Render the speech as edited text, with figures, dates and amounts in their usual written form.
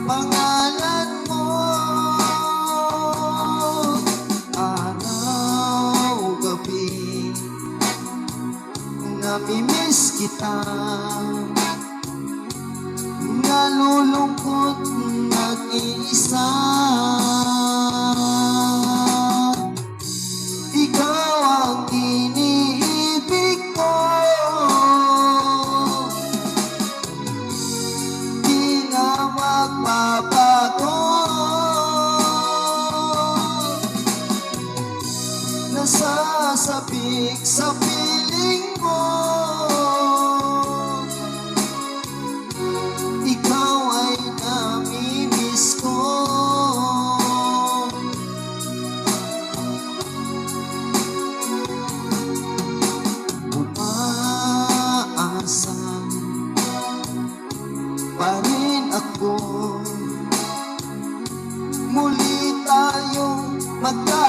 pangalan mo. Araw, gabi, namimiss kita. Nalulungkot, nag-iisa. Ikaw ang iniibig ko. Di na magbabago. Nasasabik sa piling mo. Ikaw ay namimiss ko. Umaasa pa rin ako, muli tayong magkakita.